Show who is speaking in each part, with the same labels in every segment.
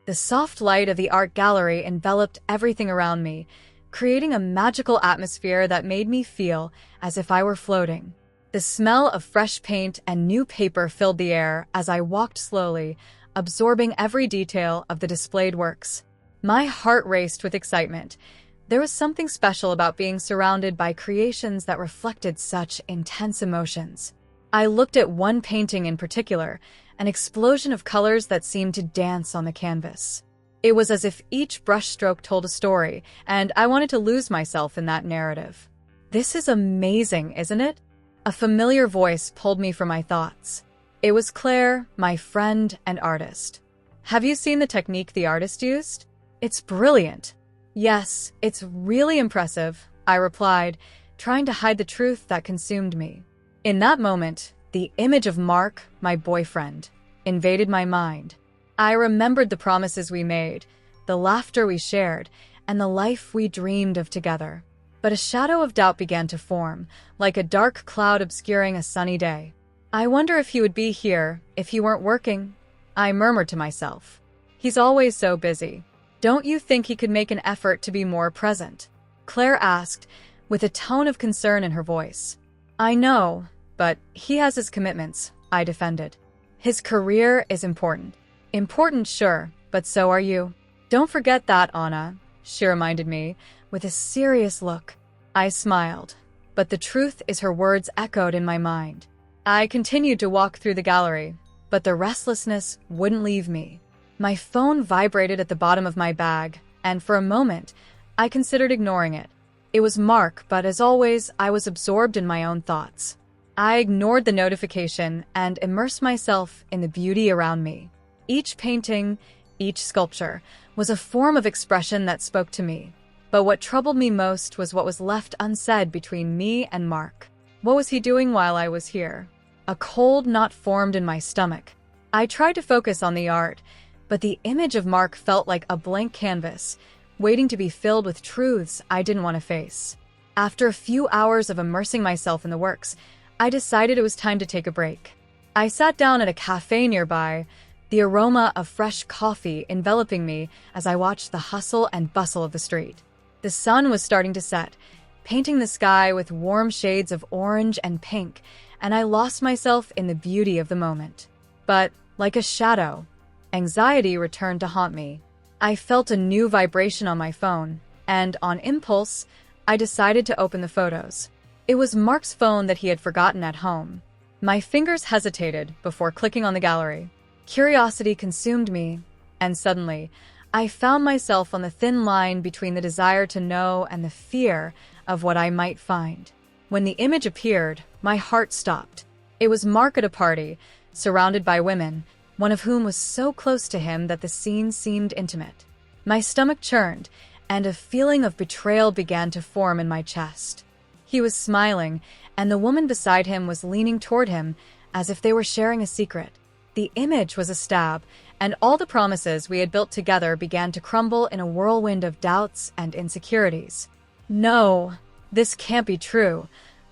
Speaker 1: The soft light of the art gallery enveloped everything around me, creating a magical atmosphere that made me feel as if I were floating. The smell of fresh paint and new paper filled the air as I walked slowly, absorbing every detail of the displayed works. My heart raced with excitement. There was something special about being surrounded by creations that reflected such intense emotions. I looked at one painting in particular, an explosion of colors that seemed to dance on the canvas. It was as if each brushstroke told a story, and I wanted to lose myself in that narrative. "This is amazing, isn't it?" A familiar voice pulled me from my thoughts. It was Claire, my friend and artist. "Have you seen the technique the artist used? It's brilliant." "Yes, it's really impressive," I replied, trying to hide the truth that consumed me. In that moment, the image of Mark, my boyfriend, invaded my mind. I remembered the promises we made, the laughter we shared, and the life we dreamed of together. But a shadow of doubt began to form, like a dark cloud obscuring a sunny day. "I wonder if he would be here if he weren't working," I murmured to myself. "He's always so busy. Don't you think he could make an effort to be more present?" Claire asked, with a tone of concern in her voice. "I know, but he has his commitments," I defended. "His career is important." "Important, sure, but so are you. Don't forget that, Anna," she reminded me, with a serious look. I smiled, but the truth is her words echoed in my mind. I continued to walk through the gallery, but the restlessness wouldn't leave me. My phone vibrated at the bottom of my bag, and for a moment, I considered ignoring it. It was Mark, but as always, I was absorbed in my own thoughts. I ignored the notification and immersed myself in the beauty around me. Each painting, each sculpture, was a form of expression that spoke to me. But what troubled me most was what was left unsaid between me and Mark. What was he doing while I was here? A cold knot formed in my stomach. I tried to focus on the art, but the image of Mark felt like a blank canvas, waiting to be filled with truths I didn't want to face. After a few hours of immersing myself in the works, I decided it was time to take a break. I sat down at a cafe nearby, the aroma of fresh coffee enveloping me as I watched the hustle and bustle of the street. The sun was starting to set, painting the sky with warm shades of orange and pink, and I lost myself in the beauty of the moment. But, like a shadow, anxiety returned to haunt me. I felt a new vibration on my phone, and on impulse, I decided to open the photos. It was Mark's phone that he had forgotten at home. My fingers hesitated before clicking on the gallery. Curiosity consumed me, and suddenly, I found myself on the thin line between the desire to know and the fear of what I might find. When the image appeared, my heart stopped. It was Mark at a party, surrounded by women, one of whom was so close to him that the scene seemed intimate. My stomach churned, and a feeling of betrayal began to form in my chest. He was smiling, and the woman beside him was leaning toward him as if they were sharing a secret. The image was a stab, and all the promises we had built together began to crumble in a whirlwind of doubts and insecurities. "No, this can't be true,"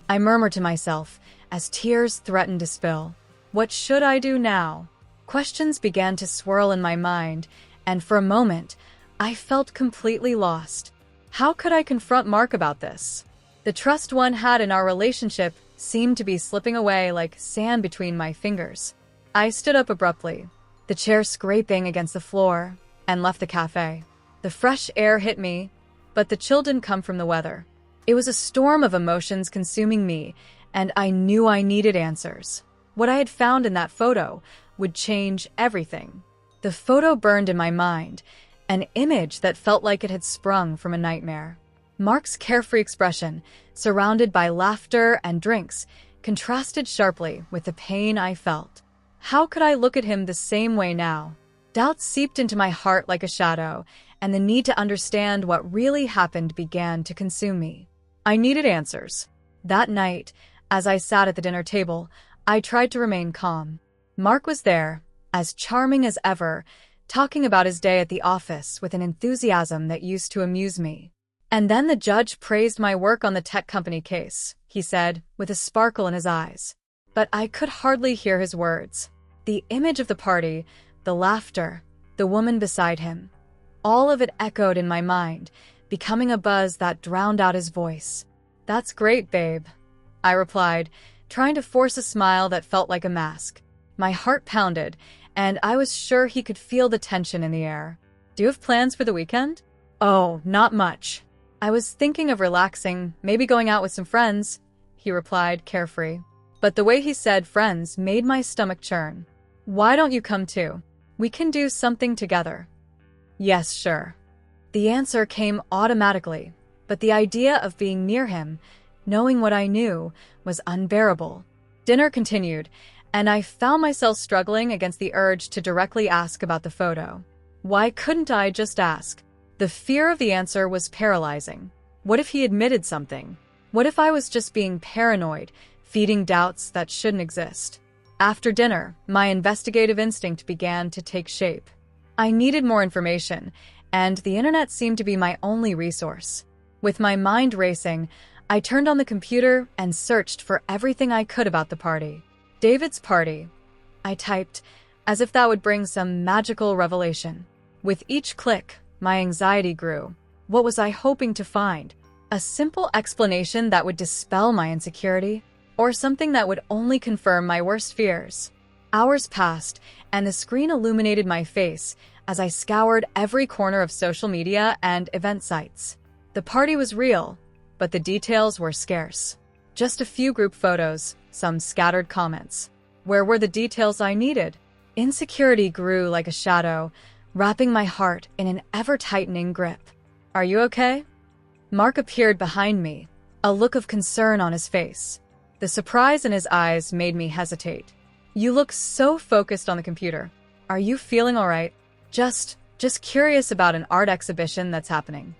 Speaker 1: I murmured to myself as tears threatened to spill. What should I do now? Questions began to swirl in my mind, and for a moment, I felt completely lost. How could I confront Mark about this? The trust one had in our relationship seemed to be slipping away like sand between my fingers. I stood up abruptly, the chair scraping against the floor, and left the cafe. The fresh air hit me, but the chill didn't come from the weather. It was a storm of emotions consuming me, and I knew I needed answers. What I had found in that photo would change everything. The photo burned in my mind, an image that felt like it had sprung from a nightmare. Mark's carefree expression, surrounded by laughter and drinks, contrasted sharply with the pain I felt. How could I look at him the same way now? Doubt seeped into my heart like a shadow, and the need to understand what really happened began to consume me. I needed answers. That night, as I sat at the dinner table, I tried to remain calm. Mark was there, as charming as ever, talking about his day at the office with an enthusiasm that used to amuse me. "And then the judge praised my work on the tech company case," he said, with a sparkle in his eyes. But I could hardly hear his words. The image of the party, the laughter, the woman beside him. All of it echoed in my mind, becoming a buzz that drowned out his voice. "That's great, babe," I replied, trying to force a smile that felt like a mask. My heart pounded, and I was sure he could feel the tension in the air. "Do you have plans for the weekend?" "Oh, not much. I was thinking of relaxing, maybe going out with some friends," he replied, carefree. But the way he said friends made my stomach churn. "Why don't you come too? We can do something together." "Yes, sure." The answer came automatically, but the idea of being near him, knowing what I knew, was unbearable. Dinner continued, and I found myself struggling against the urge to directly ask about the photo. Why couldn't I just ask? The fear of the answer was paralyzing. What if he admitted something? What if I was just being paranoid, feeding doubts that shouldn't exist? After dinner, my investigative instinct began to take shape. I needed more information, and the internet seemed to be my only resource. With my mind racing, I turned on the computer and searched for everything I could about the party. "David's party," I typed, as if that would bring some magical revelation. With each click, my anxiety grew. What was I hoping to find? A simple explanation that would dispel my insecurity, or something that would only confirm my worst fears? Hours passed, and the screen illuminated my face as I scoured every corner of social media and event sites. The party was real, but the details were scarce. Just a few group photos, some scattered comments. Where were the details I needed? Insecurity grew like a shadow, wrapping my heart in an ever-tightening grip. "Are you okay?" Mark appeared behind me, a look of concern on his face. The surprise in his eyes made me hesitate. "You look so focused on the computer. Are you feeling all right?" Just curious about an art exhibition that's happening."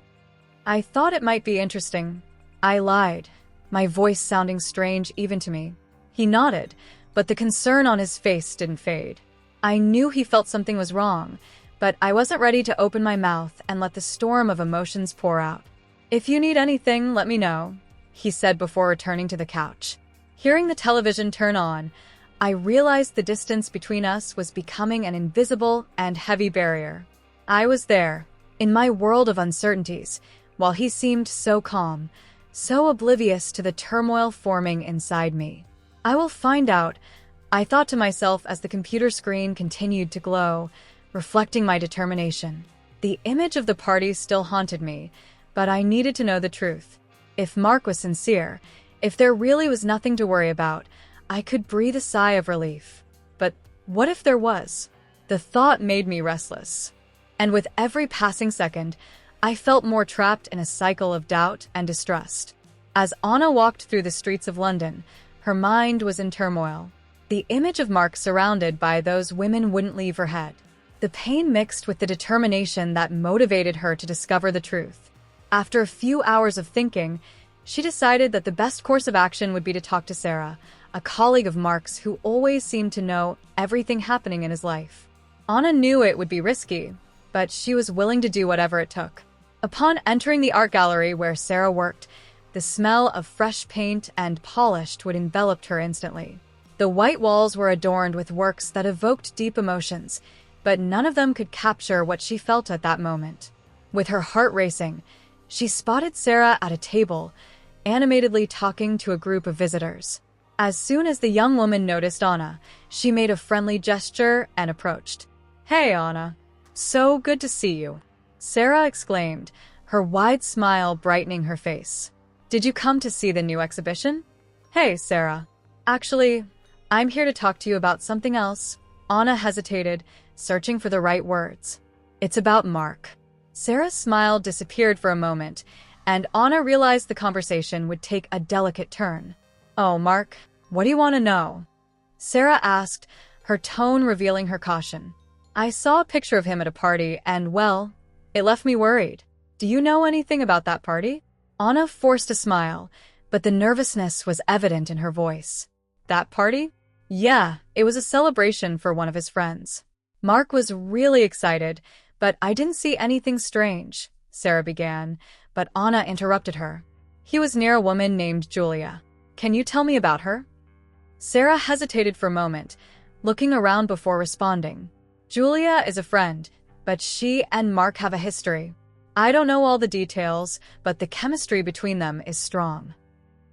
Speaker 1: "I thought it might be interesting." I lied, my voice sounding strange even to me. He nodded, but the concern on his face didn't fade. I knew he felt something was wrong, but I wasn't ready to open my mouth and let the storm of emotions pour out. "If you need anything, let me know," he said before returning to the couch. Hearing the television turn on, I realized the distance between us was becoming an invisible and heavy barrier. I was there, in my world of uncertainties, while he seemed so calm, so oblivious to the turmoil forming inside me. "I will find out," I thought to myself as the computer screen continued to glow, reflecting my determination. The image of the party still haunted me, but I needed to know the truth. If Mark was sincere, if there really was nothing to worry about, I could breathe a sigh of relief. But what if there was? The thought made me restless. And with every passing second, I felt more trapped in a cycle of doubt and distrust. As Anna walked through the streets of London, her mind was in turmoil. The image of Mark surrounded by those women wouldn't leave her head. The pain mixed with the determination that motivated her to discover the truth. After a few hours of thinking, she decided that the best course of action would be to talk to Sarah, a colleague of Mark's who always seemed to know everything happening in his life. Anna knew it would be risky, but she was willing to do whatever it took. Upon entering the art gallery where Sarah worked, the smell of fresh paint and polished wood enveloped her instantly. The white walls were adorned with works that evoked deep emotions, but none of them could capture what she felt at that moment. With her heart racing, she spotted Sarah at a table, animatedly talking to a group of visitors. As soon as the young woman noticed Anna, she made a friendly gesture and approached. "Hey, Anna. So good to see you," Sarah exclaimed, her wide smile brightening her face. "Did you come to see the new exhibition?" "Hey, Sarah. Actually, I'm here to talk to you about something else." Anna hesitated, searching for the right words. "It's about Mark." Sarah's smile disappeared for a moment, and Anna realized the conversation would take a delicate turn. "Oh, Mark, what do you want to know?" Sarah asked, her tone revealing her caution. "I saw a picture of him at a party, and, well, it left me worried. Do you know anything about that party?" Anna forced a smile, but the nervousness was evident in her voice. "That party? Yeah, it was a celebration for one of his friends." Mark was really excited, but I didn't see anything strange, Sarah began, but Anna interrupted her. "He was near a woman named Julia. Can you tell me about her?" Sarah hesitated for a moment, looking around before responding. "Julia is a friend, but she and Mark have a history. I don't know all the details, but the chemistry between them is strong."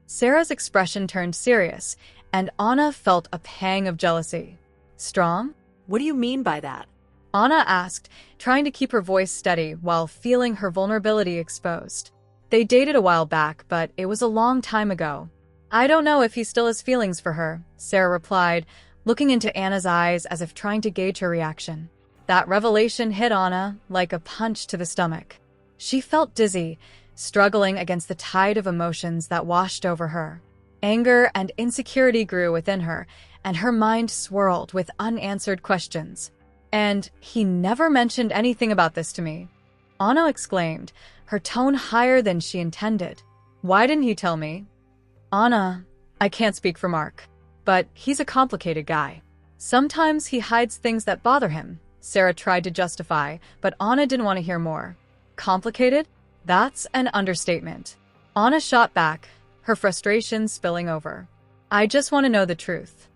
Speaker 1: Sarah's expression turned serious, and Anna felt a pang of jealousy. "Strong?"
Speaker 2: What do you mean by that?
Speaker 1: Anna asked, trying to keep her voice steady while feeling her vulnerability exposed. They dated a while back, but it was a long time ago. "I don't know if he still has feelings for her," Sarah replied, looking into Anna's eyes as if trying to gauge her reaction. That revelation hit Anna like a punch to the stomach. She felt dizzy, struggling against the tide of emotions that washed over her. Anger and insecurity grew within her, and her mind swirled with unanswered questions. "And he never mentioned anything about this to me," Anna exclaimed, her tone higher than she intended. "Why didn't he tell me?" "Anna, I can't speak for Mark, but he's a complicated guy. Sometimes he hides things that bother him," Sarah tried to justify, but Anna didn't want to hear more. "Complicated? That's an understatement." Anna shot back, her frustration spilling over. "I just want to know the truth."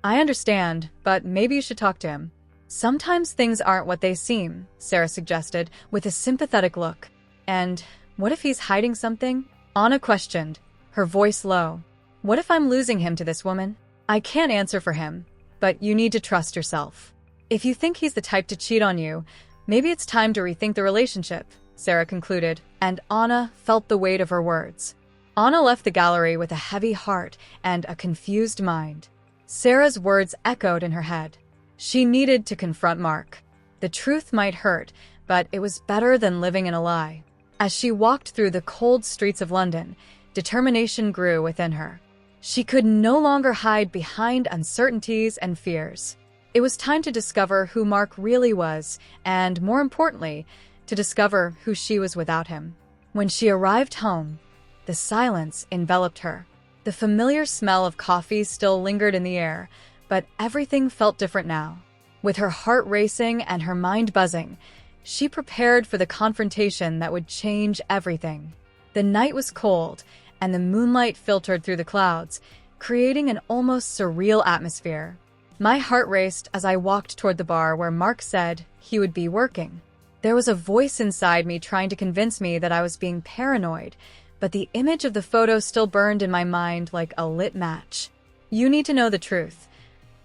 Speaker 1: "I understand, but maybe you should talk to him." "Sometimes things aren't what they seem," Sarah suggested, with a sympathetic look. "And what if he's hiding something?" Anna questioned, her voice low. "What if I'm losing him to this woman? I can't answer for him, but you need to trust yourself. If you think he's the type to cheat on you, maybe it's time to rethink the relationship," Sarah concluded, and Anna felt the weight of her words. Anna left the gallery with a heavy heart and a confused mind. Sarah's words echoed in her head. She needed to confront Mark. The truth might hurt, but it was better than living in a lie. As she walked through the cold streets of London, determination grew within her. She could no longer hide behind uncertainties and fears. It was time to discover who Mark really was, and, more importantly, to discover who she was without him. When she arrived home, the silence enveloped her. The familiar smell of coffee still lingered in the air, but everything felt different now. With her heart racing and her mind buzzing, she prepared for the confrontation that would change everything. The night was cold, and the moonlight filtered through the clouds, creating an almost surreal atmosphere. My heart raced as I walked toward the bar where Mark said he would be working. There was a voice inside me trying to convince me that I was being paranoid, but the image of the photo still burned in my mind like a lit match. "You need to know the truth,"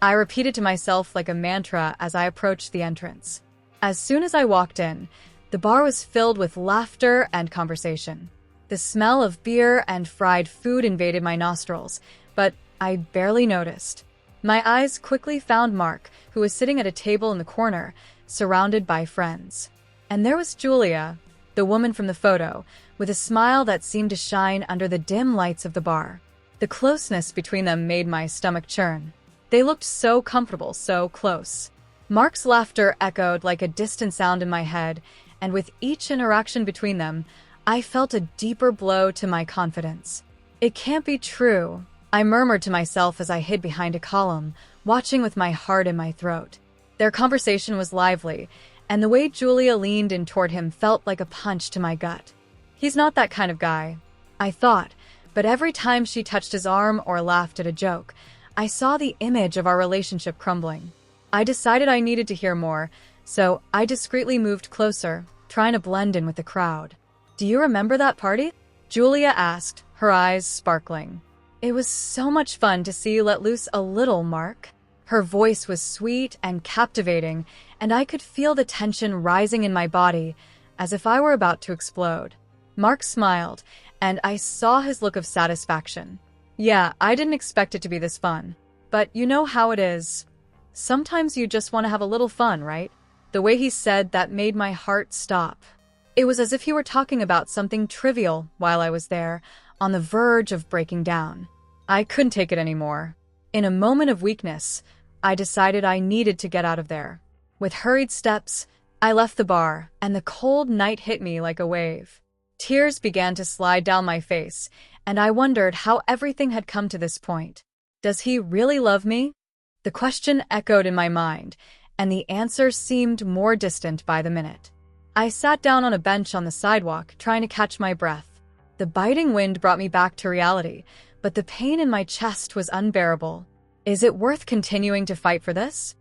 Speaker 1: I repeated to myself like a mantra as I approached the entrance. As soon as I walked in, the bar was filled with laughter and conversation. The smell of beer and fried food invaded my nostrils, but I barely noticed. My eyes quickly found Mark, who was sitting at a table in the corner, surrounded by friends. And there was Julia, the woman from the photo, with a smile that seemed to shine under the dim lights of the bar. The closeness between them made my stomach churn. They looked so comfortable, so close. Mark's laughter echoed like a distant sound in my head, and with each interaction between them, I felt a deeper blow to my confidence. "It can't be true," I murmured to myself as I hid behind a column, watching with my heart in my throat. Their conversation was lively, and the way Julia leaned in toward him felt like a punch to my gut. He's not that kind of guy, I thought, but every time she touched his arm or laughed at a joke, I saw the image of our relationship crumbling. I decided I needed to hear more, so I discreetly moved closer, trying to blend in with the crowd. "Do you remember that party?" Julia asked, her eyes sparkling. "It was so much fun to see you let loose a little, Mark." Her voice was sweet and captivating, and I could feel the tension rising in my body, as if I were about to explode. Mark smiled, and I saw his look of satisfaction. "Yeah, I didn't expect it to be this fun. But you know how it is. Sometimes you just want to have a little fun, right?" The way he said that made my heart stop. It was as if he were talking about something trivial while I was there, on the verge of breaking down. I couldn't take it anymore. In a moment of weakness, I decided I needed to get out of there. With hurried steps, I left the bar, and the cold night hit me like a wave. Tears began to slide down my face, and I wondered how everything had come to this point. Does he really love me? The question echoed in my mind, and the answer seemed more distant by the minute. I sat down on a bench on the sidewalk, trying to catch my breath. The biting wind brought me back to reality, but the pain in my chest was unbearable. Is it worth continuing to fight for this?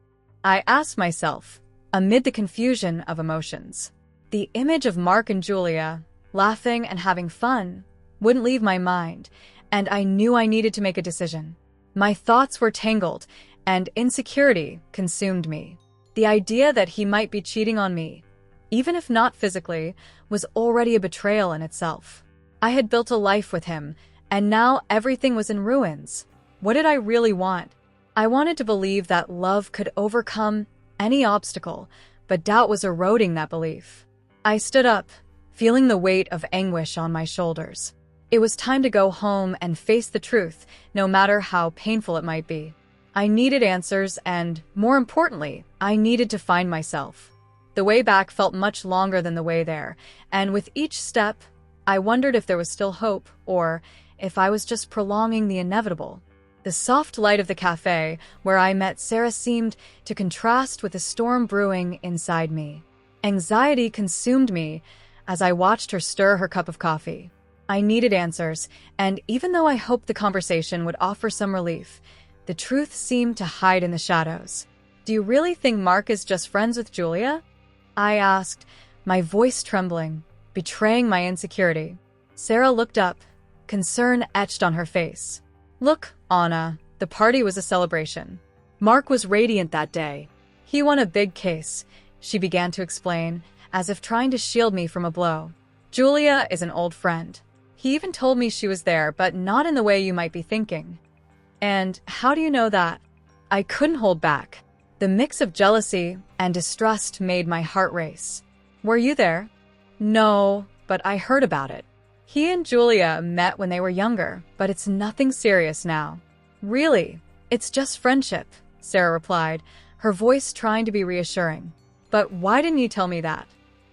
Speaker 1: I asked myself, amid the confusion of emotions. The image of Mark and Julia, laughing and having fun, wouldn't leave my mind, and I knew I needed to make a decision. My thoughts were tangled, and insecurity consumed me. The idea that he might be cheating on me, even if not physically, was already a betrayal in itself. I had built a life with him, and now everything was in ruins. What did I really want? I wanted to believe that love could overcome any obstacle, but doubt was eroding that belief. I stood up, feeling the weight of anguish on my shoulders. It was time to go home and face the truth, no matter how painful it might be. I needed answers and, more importantly, I needed to find myself. The way back felt much longer than the way there, and with each step, I wondered if there was still hope, or if I was just prolonging the inevitable. The soft light of the cafe where I met Sarah seemed to contrast with the storm brewing inside me. Anxiety consumed me as I watched her stir her cup of coffee. I needed answers, and even though I hoped the conversation would offer some relief, the truth seemed to hide in the shadows. "Do you really think Mark is just friends with Julia?" I asked, my voice trembling, betraying my insecurity. Sarah looked up, concern etched on her face. "Look, Anna, the party was a celebration. Mark was radiant that day. He won a big case," she began to explain, as if trying to shield me from a blow. "Julia is an old friend. He even told me she was there, but not in the way you might be thinking." "And how do you know that?" I couldn't hold back. The mix of jealousy and distrust made my heart race. "Were you there?" "No, but I heard about it. He and Julia met when they were younger, but it's nothing serious now." "Really? It's just friendship," Sarah replied, her voice trying to be reassuring. "But why didn't you tell me that?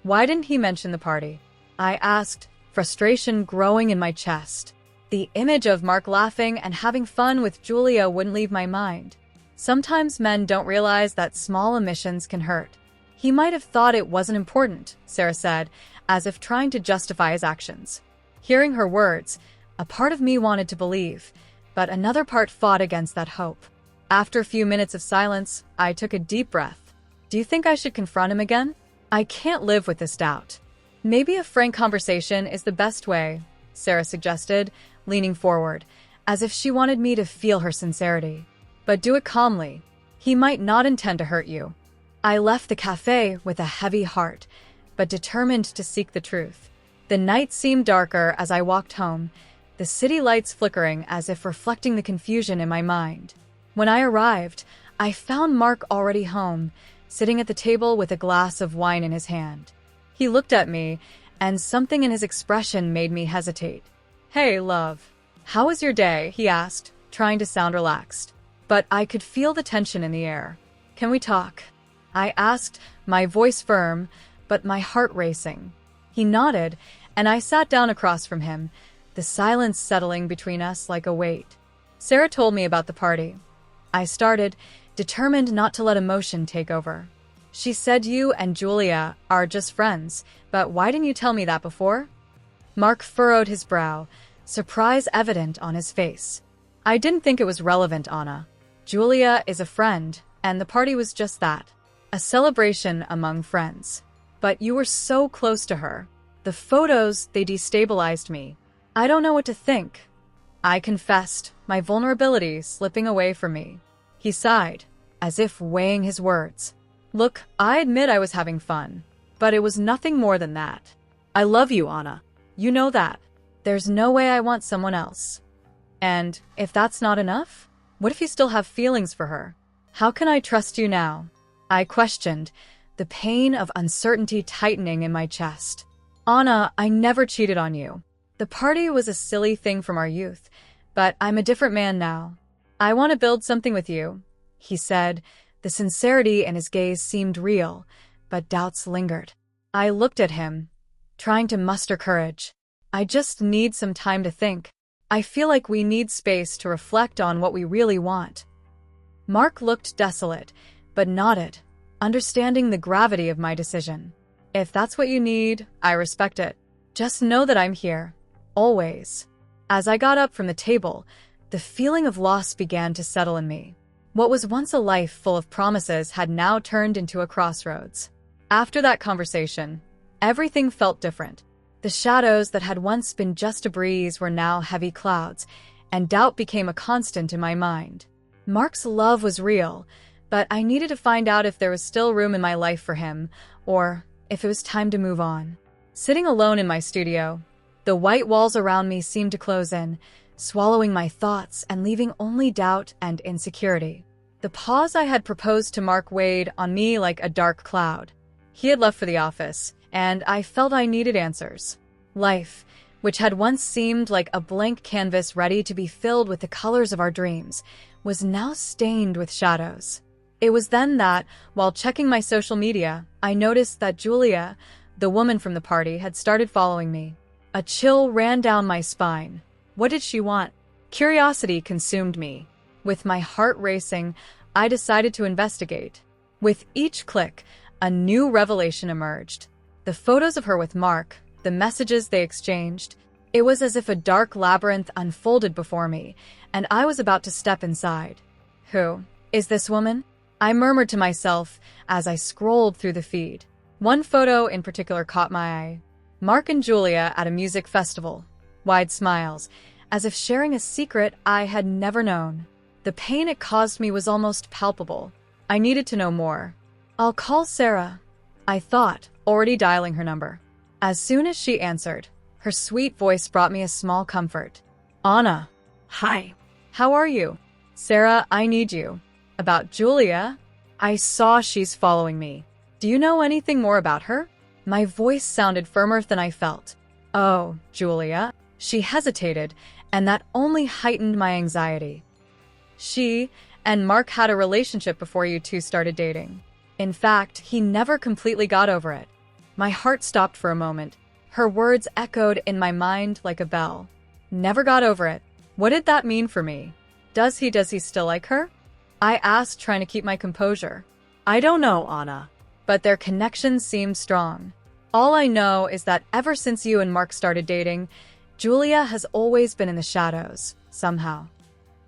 Speaker 1: Why didn't he mention the party?" I asked, frustration growing in my chest. The image of Mark laughing and having fun with Julia wouldn't leave my mind. Sometimes men don't realize that small omissions can hurt. "He might have thought it wasn't important," Sarah said, as if trying to justify his actions. Hearing her words, a part of me wanted to believe, but another part fought against that hope. After a few minutes of silence, I took a deep breath. "Do you think I should confront him again? I can't live with this doubt." "Maybe a frank conversation is the best way," Sarah suggested, leaning forward, as if she wanted me to feel her sincerity. "But do it calmly. He might not intend to hurt you." I left the cafe with a heavy heart, but determined to seek the truth. The night seemed darker as I walked home, the city lights flickering as if reflecting the confusion in my mind. When I arrived, I found Mark already home, sitting at the table with a glass of wine in his hand. He looked at me, and something in his expression made me hesitate. "Hey, love. How was your day?" he asked, trying to sound relaxed. But I could feel the tension in the air. "Can we talk?" I asked, my voice firm, but my heart racing. He nodded, and I sat down across from him, the silence settling between us like a weight. "Sarah told me about the party." I started, determined not to let emotion take over. "She said you and Julia are just friends, but why didn't you tell me that before?" Mark furrowed his brow, surprise evident on his face. "I didn't think it was relevant, Anna. Julia is a friend, and the party was just that. A celebration among friends. But you were so close to her. The photos, they destabilized me. I don't know what to think." I confessed, my vulnerability slipping away from me. He sighed, as if weighing his words. "Look, I admit I was having fun, but it was nothing more than that. I love you, Anna. You know that. There's no way I want someone else. And if that's not enough, what if you still have feelings for her? How can I trust you now?" I questioned, the pain of uncertainty tightening in my chest. "Anna, I never cheated on you. The party was a silly thing from our youth, but I'm a different man now. I want to build something with you," he said. The sincerity in his gaze seemed real, but doubts lingered. I looked at him, trying to muster courage. "I just need some time to think. I feel like we need space to reflect on what we really want." Mark looked desolate, but nodded, understanding the gravity of my decision. "If that's what you need, I respect it. Just know that I'm here, always." As I got up from the table, the feeling of loss began to settle in me. What was once a life full of promises had now turned into a crossroads. After that conversation, everything felt different. The shadows that had once been just a breeze were now heavy clouds, and doubt became a constant in my mind. Mark's love was real, but I needed to find out if there was still room in my life for him, or if it was time to move on. Sitting alone in my studio, the white walls around me seemed to close in, swallowing my thoughts and leaving only doubt and insecurity. The pause I had proposed to Mark weighed on me like a dark cloud. He had left for the office, and I felt I needed answers. Life, which had once seemed like a blank canvas ready to be filled with the colors of our dreams, was now stained with shadows. It was then that, while checking my social media, I noticed that Julia, the woman from the party, had started following me. A chill ran down my spine. What did she want? Curiosity consumed me. With my heart racing, I decided to investigate. With each click, a new revelation emerged. The photos of her with Mark, the messages they exchanged. It was as if a dark labyrinth unfolded before me, and I was about to step inside. Who is this woman? I murmured to myself as I scrolled through the feed. One photo in particular caught my eye. Mark and Julia at a music festival. Wide smiles, as if sharing a secret I had never known. The pain it caused me was almost palpable. I needed to know more. I'll call Sarah, I thought, already dialing her number. As soon as she answered, her sweet voice brought me a small comfort. Anna. Hi. How are you? Sarah, I need you. About Julia? I saw she's following me. Do you know anything more about her? My voice sounded firmer than I felt. Oh, Julia. She hesitated, and that only heightened my anxiety. She and Mark had a relationship before you two started dating. In fact, he never completely got over it. My heart stopped for a moment. Her words echoed in my mind like a bell. Never got over it. What did that mean for me? Does he still like her? I asked, trying to keep my composure. I don't know, Anna. But their connection seemed strong. All I know is that ever since you and Mark started dating, Julia has always been in the shadows, somehow.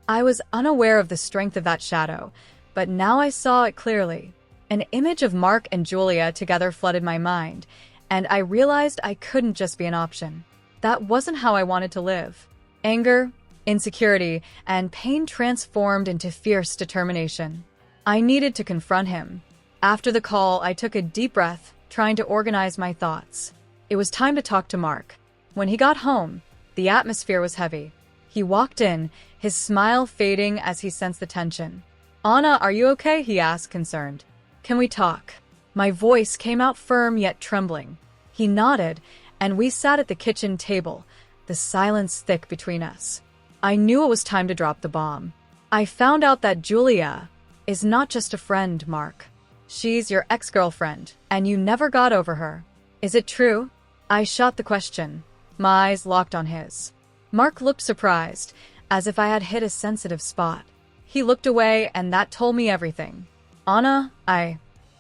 Speaker 1: I was unaware of the strength of that shadow, but now I saw it clearly. An image of Mark and Julia together flooded my mind, and I realized I couldn't just be an option. That wasn't how I wanted to live. Anger, insecurity, and pain transformed into fierce determination. I needed to confront him. After the call, I took a deep breath, trying to organize my thoughts. It was time to talk to Mark. When he got home, the atmosphere was heavy. He walked in, his smile fading as he sensed the tension. Anna, are you okay? He asked, concerned. Can we talk? My voice came out firm yet trembling. He nodded, and we sat at the kitchen table, the silence thick between us. I knew it was time to drop the bomb. I found out that Julia is not just a friend, Mark. She's your ex-girlfriend, and you never got over her. Is it true? I shot the question, my eyes locked on his. Mark looked surprised, as if I had hit a sensitive spot. He looked away, and that told me everything. Anna,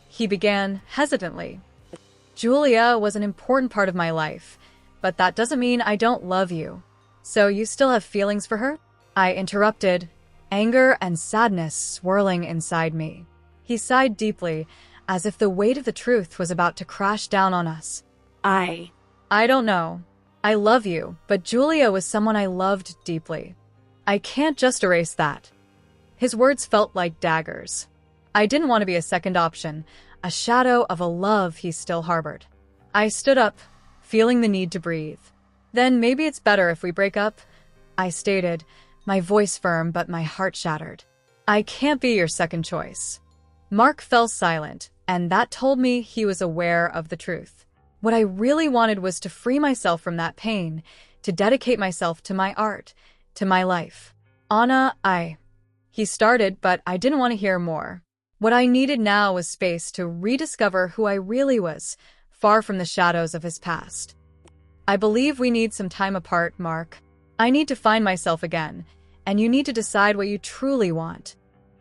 Speaker 1: he began hesitantly. Julia was an important part of my life, but that doesn't mean I don't love you. So you still have feelings for her? I interrupted, anger and sadness swirling inside me. He sighed deeply, as if the weight of the truth was about to crash down on us. I don't know. I love you, but Julia was someone I loved deeply. I can't just erase that. His words felt like daggers. I didn't want to be a second option, a shadow of a love he still harbored. I stood up, feeling the need to breathe. Then maybe it's better if we break up, I stated, my voice firm but my heart shattered. I can't be your second choice. Mark fell silent, and that told me he was aware of the truth. What I really wanted was to free myself from that pain, to dedicate myself to my art, to my life. Anna, He started, but I didn't want to hear more. What I needed now was space to rediscover who I really was, far from the shadows of his past. I believe we need some time apart, Mark. I need to find myself again, and you need to decide what you truly want.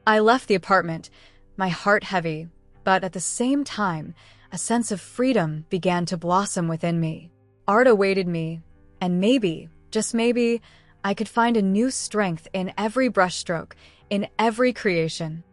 Speaker 1: I left the apartment, my heart heavy, but at the same time, a sense of freedom began to blossom within me. Art awaited me, and maybe, just maybe, I could find a new strength in every brushstroke, in every creation.